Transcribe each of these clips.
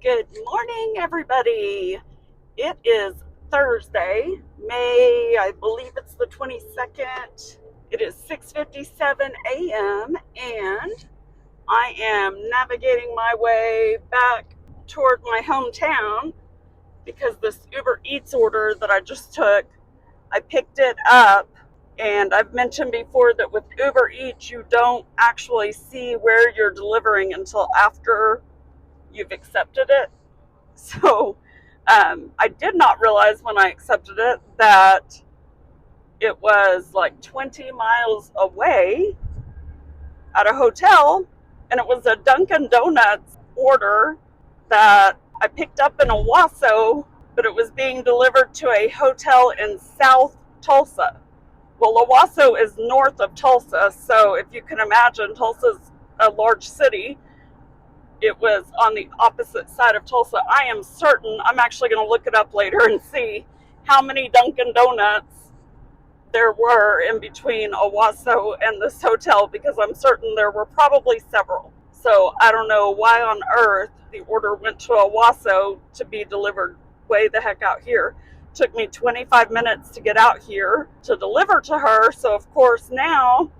Good morning, everybody. It is Thursday, I believe it's the 22nd. It is 6:57 a.m. and I am navigating my way back toward my hometown because this Uber Eats order that I just took, I picked it up. And I've mentioned before that with Uber Eats, you don't actually see where you're delivering until after you've accepted it. So I did not realize when I accepted it that it was like 20 miles away at a hotel, and it was a Dunkin' Donuts order that I picked up in Owasso, but it was being delivered to a hotel in South Tulsa. Well, Owasso is north of Tulsa, so if you can imagine, Tulsa's a large city. It was on the opposite side of Tulsa. I am certain, I'm actually going to look it up later and see how many Dunkin' Donuts there were in between Owasso and this hotel, because I'm certain there were probably several. So I don't know why on earth the order went to Owasso to be delivered way the heck out here. It took me 25 minutes to get out here to deliver to her. So of course now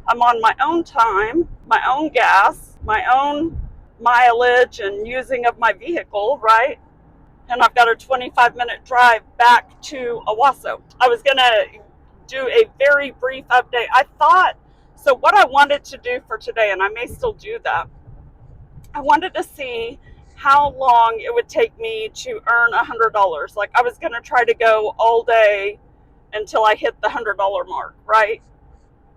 I'm on my own time, my own gas, my own mileage and using of my vehicle, right? And I've got a 25-minute drive back to Owasso. I was going to do a very brief update. So what I wanted to do for today, and I may still do that, I wanted to see how long it would take me to earn $100. Like, I was going to try to go all day until I hit the $100 mark, right?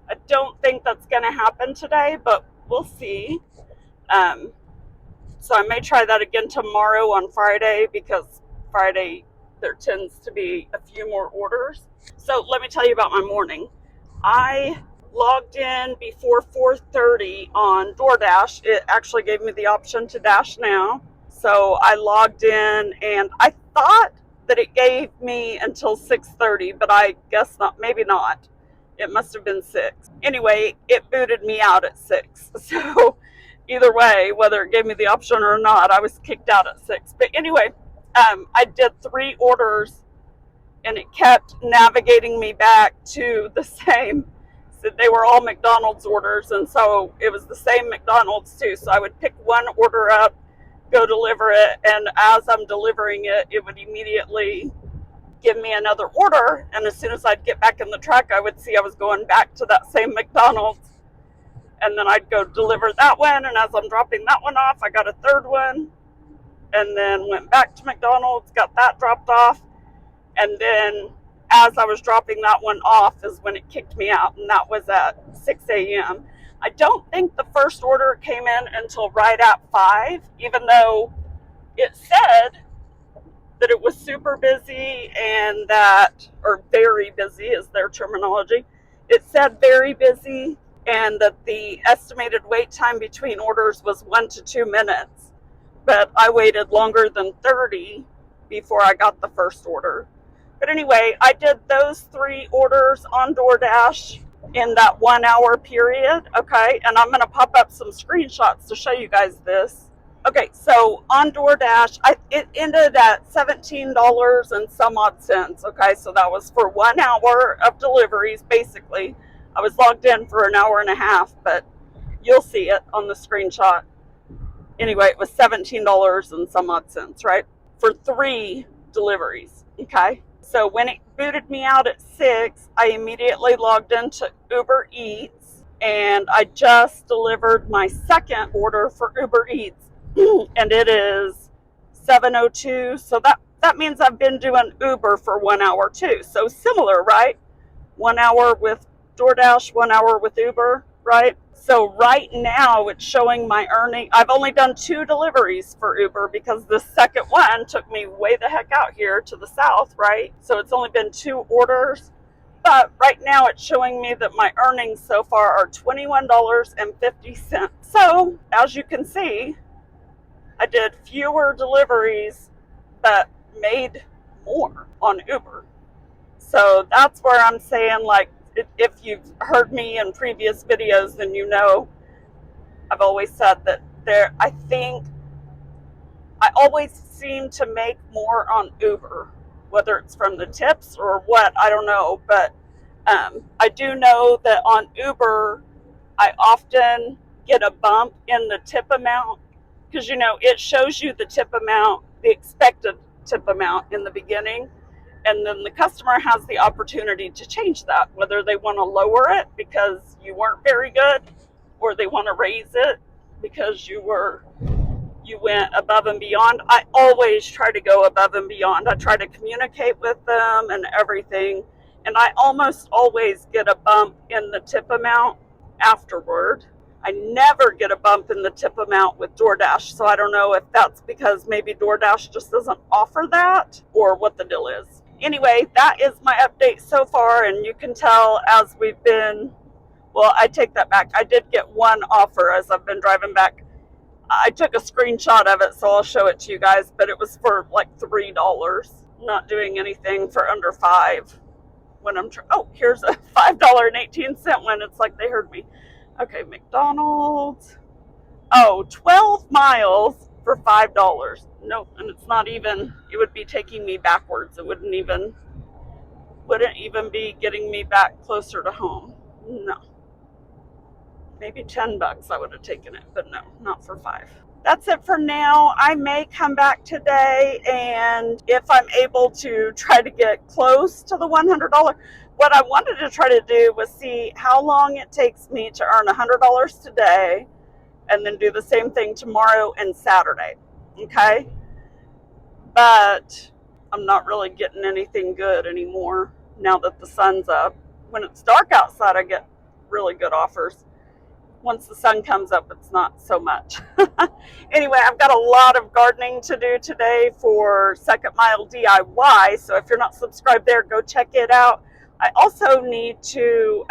I don't think that's going to happen today, but we'll see. So I may try that again tomorrow on Friday, because Friday there tends to be a few more orders. So let me tell you about my morning. I logged in before 4:30 on DoorDash. It actually gave me the option to dash now. So I logged in and I thought that it gave me until 6:30, but I guess not, maybe not. It must have been 6. Anyway, it booted me out at 6. So either way, whether it gave me the option or not, I was kicked out at 6. But anyway, I did 3 orders and it kept navigating me back to the same. So they were all McDonald's orders, and so it was the same McDonald's too. So I would pick one order up, go deliver it, and as I'm delivering it, it would immediately give me another order. And as soon as I'd get back in the truck, I would see I was going back to that same McDonald's. And then I'd go deliver that one, and as I'm dropping that one off, I got a third one, and then went back to McDonald's, got that dropped off, and then as I was dropping that one off is when it kicked me out, and that was at 6 a.m. I don't think the first order came in until right at 5, even though it said that it was super busy and that, or very busy is their terminology. It said very busy, and that the estimated wait time between orders was 1 to 2 minutes. But I waited longer than 30 before I got the first order. But anyway, I did those 3 orders on DoorDash in that 1 hour period, okay? And I'm going to pop up some screenshots to show you guys this. Okay, so on DoorDash, it ended at $17 and some odd cents, okay? So that was for 1 hour of deliveries, basically. I was logged in for an hour and a half, but you'll see it on the screenshot. Anyway, it was $17 and some odd cents, right? For 3 deliveries, okay? So when it booted me out at 6, I immediately logged into Uber Eats, and I just delivered my second order for Uber Eats, and it is 7:02. So that means I've been doing Uber for 1 hour too. So similar, right? 1 hour with DoorDash, 1 hour with Uber, right? So right now it's showing my earning. I've only done 2 deliveries for Uber because the second one took me way the heck out here to the south, right? So it's only been 2 orders. But right now it's showing me that my earnings so far are $21.50. So as you can see, I did fewer deliveries but made more on Uber. So that's where I'm saying, like, if you've heard me in previous videos, then you know I've always said that I think I always seem to make more on Uber, whether it's from the tips or what, I don't know. But I do know that on Uber, I often get a bump in the tip amount because, it shows you the tip amount, the expected tip amount in the beginning. And then the customer has the opportunity to change that, whether they want to lower it because you weren't very good, or they want to raise it because you went above and beyond. I always try to go above and beyond. I try to communicate with them and everything. And I almost always get a bump in the tip amount afterward. I never get a bump in the tip amount with DoorDash. So I don't know if that's because maybe DoorDash just doesn't offer that or what the deal is. Anyway, that is my update so far. And you can tell as we've been, well, I take that back. I did get one offer as I've been driving back. I took a screenshot of it, so I'll show it to you guys, but it was for like $3. Not doing anything for under $5 when I'm oh, here's a $5.18 one. It's like they heard me. Okay, McDonald's. Oh, 12 miles for $5. Nope, and it's not even, it would be taking me backwards. It wouldn't even be getting me back closer to home. No. Maybe $10 I would have taken it, but no, not for $5. That's it for now. I may come back today, and if I'm able to try to get close to the $100, what I wanted to try to do was see how long it takes me to earn $100 today, and then do the same thing tomorrow and Saturday. Okay? But I'm not really getting anything good anymore now that the sun's up. When it's dark outside, I get really good offers. Once the sun comes up, it's not so much. Anyway, I've got a lot of gardening to do today for Second Mile DIY. So if you're not subscribed there, go check it out. I also need to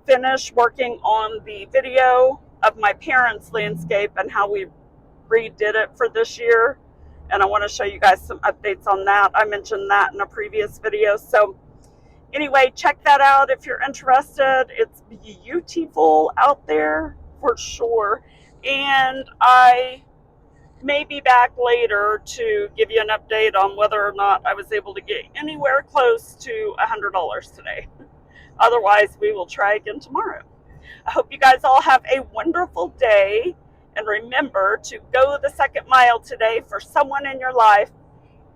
finish working on the video of my parents' landscape and how we redid it for this year. And I want to show you guys some updates on that. I mentioned that in a previous video. So anyway, check that out if you're interested. It's beautiful out there for sure. And I may be back later to give you an update on whether or not I was able to get anywhere close to $100 today. Otherwise, we will try again tomorrow. I hope you guys all have a wonderful day. And remember to go the second mile today for someone in your life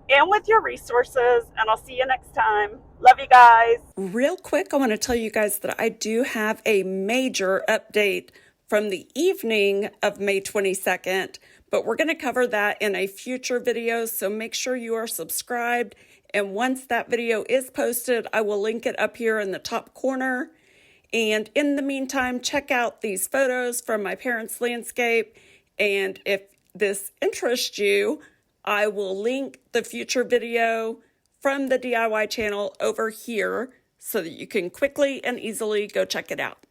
and with your resources, and I'll see you next time. Love you guys. Real quick, I want to tell you guys that I do have a major update from the evening of May 22nd, but we're going to cover that in a future video, so make sure you are subscribed, and once that video is posted, I will link it up here in the top corner. And in the meantime, check out these photos from my parents' landscape, and if this interests you, I will link the future video from the DIY channel over here so that you can quickly and easily go check it out.